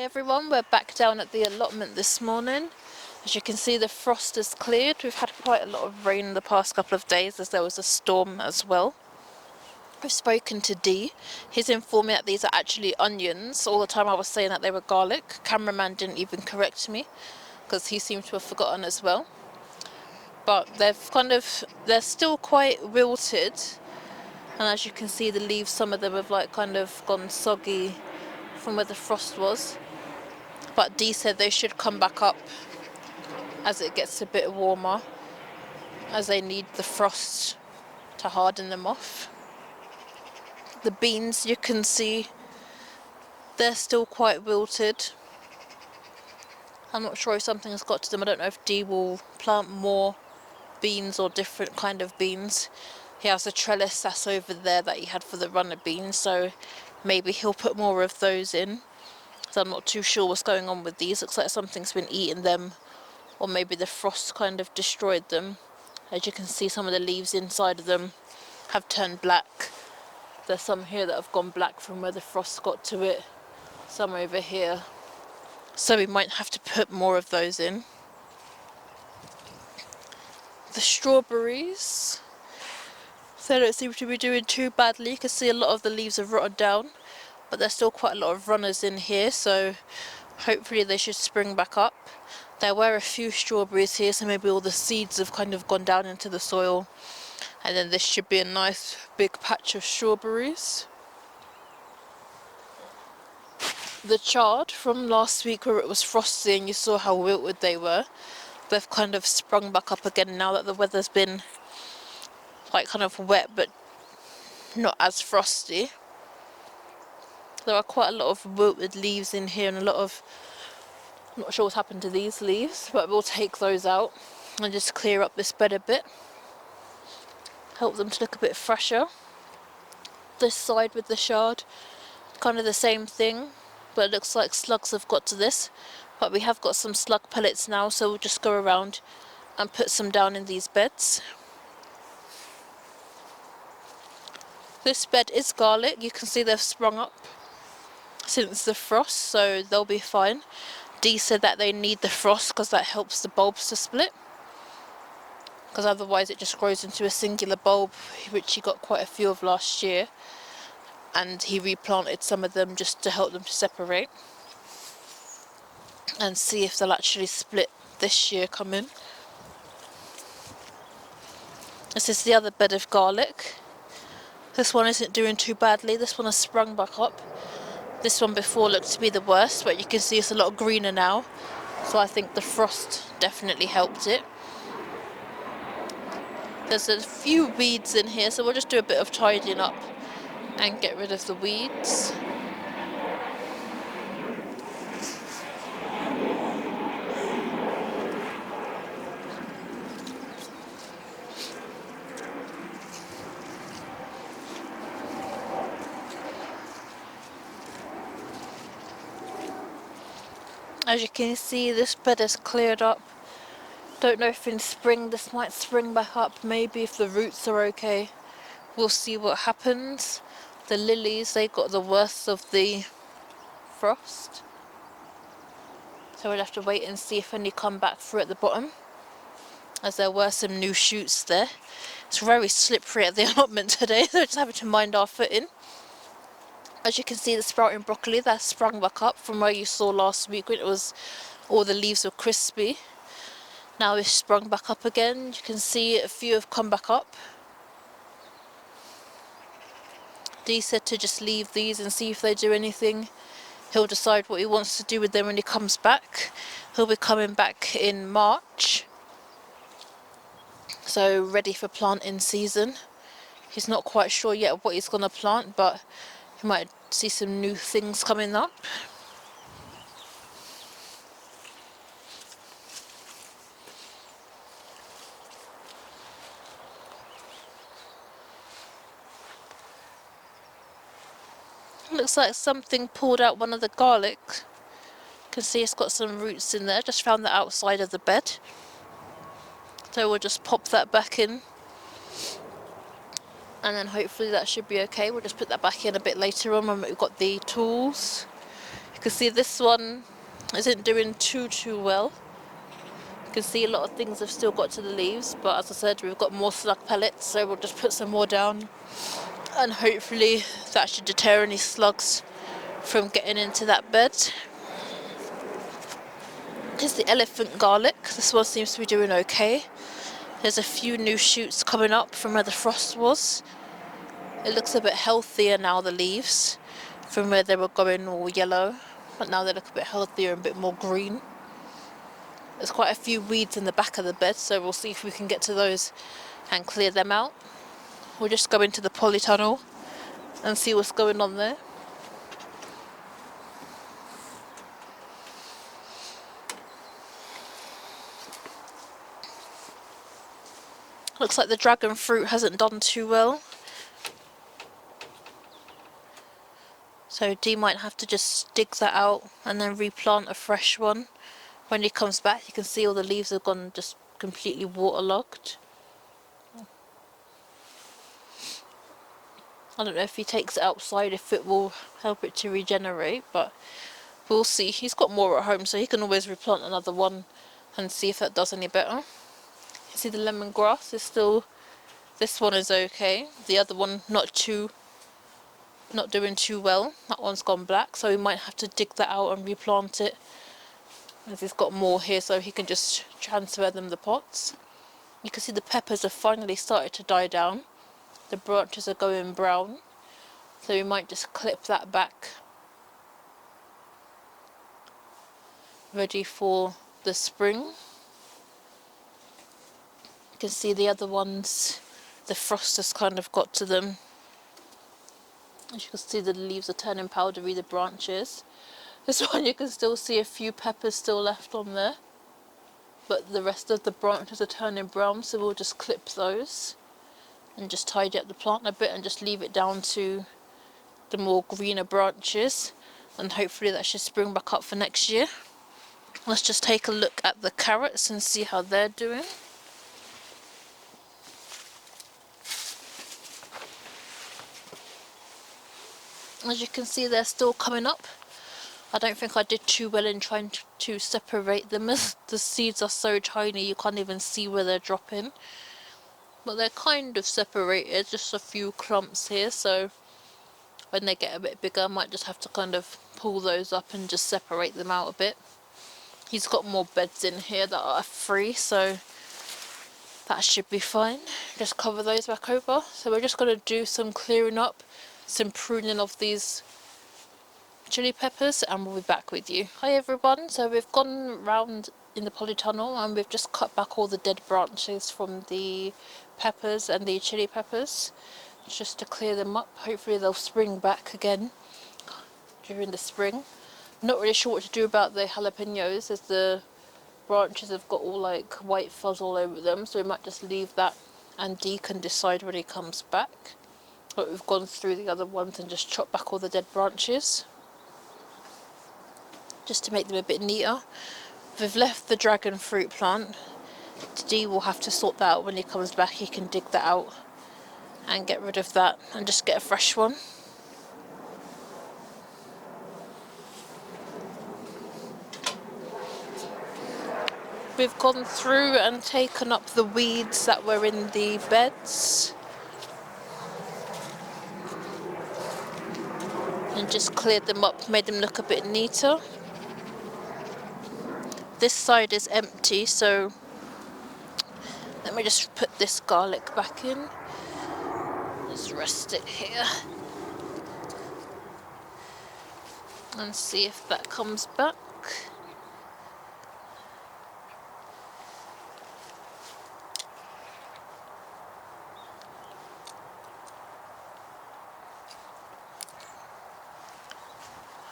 everyone, we're back down at the allotment this morning. As you can see, the frost has cleared. We've had quite a lot of rain in the past couple of days as there was a storm as well. I've spoken to D. He's informed me that these are actually onions. All the time I was saying that they were garlic. Cameraman didn't even correct me because he seemed to have forgotten as well. But they're still quite wilted. And as you can see, the leaves, some of them have kind of gone soggy from where the frost was. But D said they should come back up as it gets a bit warmer, as they need the frost to harden them off. The beans, you can see, they're still quite wilted. I'm not sure if something has got to them. I don't know if D will plant more beans or different kind of beans. He has a trellis that's over there that he had for the runner beans, so maybe he'll put more of those in. So I'm not too sure what's going on with these. Looks like something's been eating them, or maybe the frost kind of destroyed them. As you can see, some of the leaves inside of them have turned black. There's some here that have gone black from where the frost got to it. Some over here. So we might have to put more of those in. The strawberries, they don't seem to be doing too badly. You can see a lot of the leaves have rotted down, but there's still quite a lot of runners in here, so hopefully they should spring back up. There were a few strawberries here, so maybe all the seeds have kind of gone down into the soil, and then this should be a nice big patch of strawberries. The chard from last week where it was frosty and you saw how wilted they were, they've kind of sprung back up again now that the weather's been kind of wet but not as frosty. There are quite a lot of wilted leaves in here and a lot of, I'm not sure what's happened to these leaves, but we'll take those out and just clear up this bed a bit. Help them to look a bit fresher. This side with the chard, kind of the same thing, but it looks like slugs have got to this. But we have got some slug pellets now, so we'll just go around and put some down in these beds. This bed is garlic. You can see they've sprung up since the frost, so they'll be fine. D said that they need the frost because that helps the bulbs to split, because otherwise it just grows into a singular bulb, which he got quite a few of last year, and he replanted some of them just to help them to separate and see if they'll actually split this year coming. This is the other bed of garlic. This one isn't doing too badly. This one has sprung back up. This one before looked to be the worst, but you can see it's a lot greener now, so I think the frost definitely helped it. There's a few weeds in here, so we'll just do a bit of tidying up and get rid of the weeds. As you can see, this bed is cleared up. Don't know if in spring this might spring back up, maybe if the roots are okay. We'll see what happens. The lilies, they got the worst of the frost, so we'll have to wait and see if any come back through at the bottom, as there were some new shoots there. It's very slippery at the allotment today, so we're just having to mind our footing. As you can see, the sprouting broccoli, that's sprung back up from where you saw last week when it was all the leaves were crispy. Now it's sprung back up again. You can see a few have come back up. D said to just leave these and see if they do anything. He'll decide what he wants to do with them when he comes back. He'll be coming back in March, so ready for planting season. He's not quite sure yet what he's going to plant, but you might see some new things coming up. Looks like something pulled out one of the garlic. You can see it's got some roots in there. Just found that outside of the bed. So we'll just pop that back in, and then hopefully that should be okay. We'll just put that back in a bit later on when we've got the tools. You can see this one isn't doing too well. You can see a lot of things have still got to the leaves, but as I said, we've got more slug pellets, so we'll just put some more down, and hopefully that should deter any slugs from getting into that bed. Here's the elephant garlic. This one seems to be doing okay. There's a few new shoots coming up from where the frost was. It looks a bit healthier now, the leaves, from where they were going all yellow, but now they look a bit healthier and a bit more green. There's quite a few weeds in the back of the bed, so we'll see if we can get to those and clear them out. We'll just go into the polytunnel and see what's going on there. Looks like the dragon fruit hasn't done too well, so Dee might have to just dig that out and then replant a fresh one. When he comes back, you can see all the leaves have gone just completely waterlogged. I don't know if he takes it outside if it will help it to regenerate, but we'll see. He's got more at home, so he can always replant another one and see if that does any better. You see the lemongrass is still, this one is okay. The other one not doing too well. That one's gone black, so we might have to dig that out and replant it, as he's got more here, so he can just transfer them the pots. You can see the peppers have finally started to die down. The branches are going brown, so we might just clip that back, ready for the spring. You can see the other ones, the frost has kind of got to them. As you can see, the leaves are turning powdery, the branches. This one you can still see a few peppers still left on there, but the rest of the branches are turning brown, so we'll just clip those and just tidy up the plant a bit and just leave it down to the more greener branches, and hopefully that should spring back up for next year. Let's just take a look at the carrots and see how they're doing. As you can see, they're still coming up. I don't think I did too well in trying to separate them, as the seeds are so tiny you can't even see where they're dropping. But they're kind of separated, just a few clumps here, so when they get a bit bigger I might just have to kind of pull those up and just separate them out a bit. He's got more beds in here that are free, so that should be fine. Just cover those back over. So we're just going to do some clearing up, some pruning of these chili peppers, and we'll be back with you. Hi everyone, so we've gone round in the polytunnel and we've just cut back all the dead branches from the peppers and the chili peppers, just to clear them up. Hopefully they'll spring back again during the spring. I'm not really sure what to do about the jalapenos, as the branches have got all like white fuzz all over them, so we might just leave that and Dee can decide when he comes back. But we've gone through the other ones and just chopped back all the dead branches, just to make them a bit neater. We've left the dragon fruit plant. Dee will have to sort that out when he comes back. He can dig that out and get rid of that and just get a fresh one. We've gone through and taken up the weeds that were in the beds and just cleared them up, made them look a bit neater. This side is empty, so let me just put this garlic back in. Just rest it here and see if that comes back.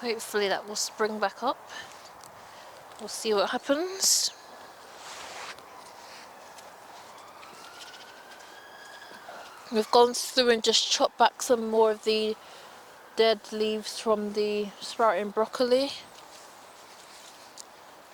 Hopefully that will spring back up. We'll see what happens. We've gone through and just chopped back some more of the dead leaves from the sprouting broccoli.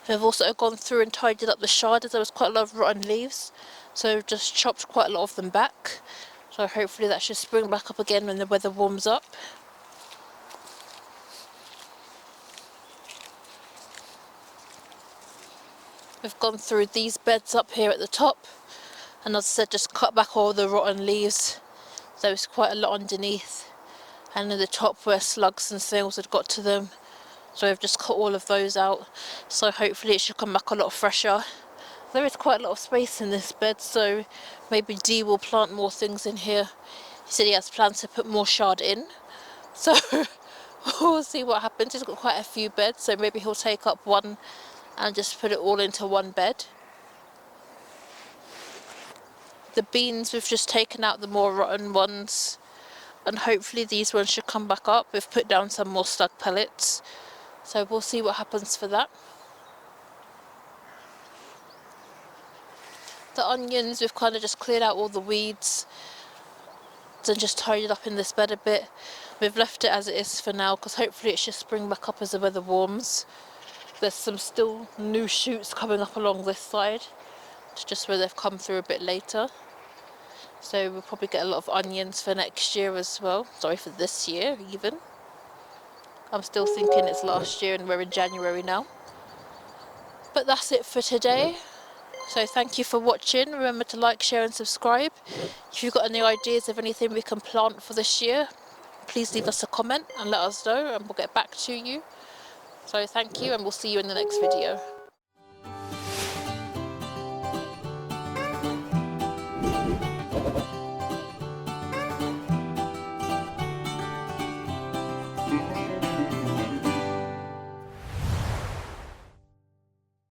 We've also gone through and tidied up the shard, as there was quite a lot of rotten leaves, so we've just chopped quite a lot of them back. So hopefully that should spring back up again when the weather warms up. We've gone through these beds up here at the top, and as I said, just cut back all the rotten leaves. There was quite a lot underneath, and in the top where slugs and snails had got to them, so I've just cut all of those out. So hopefully it should come back a lot fresher. There is quite a lot of space in this bed, so maybe D will plant more things in here. He said he has plans to put more shard in, so we'll see what happens. He's got quite a few beds, so maybe he'll take up one and just put it all into one bed. The beans, we've just taken out the more rotten ones, and hopefully these ones should come back up. We've put down some more slug pellets, so we'll see what happens for that. The onions, we've kind of just cleared out all the weeds and just tidied up in this bed a bit. We've left it as it is for now, because hopefully it should spring back up as the weather warms. There's some still new shoots coming up along this side. It's just where they've come through a bit later. So we'll probably get a lot of onions for next year as well. Sorry, for this year even. I'm still thinking it's last year and we're in January now. But that's it for today. So thank you for watching. Remember to like, share and subscribe. If you've got any ideas of anything we can plant for this year, please leave us a comment and let us know, and we'll get back to you. So thank you, and we'll see you in the next video.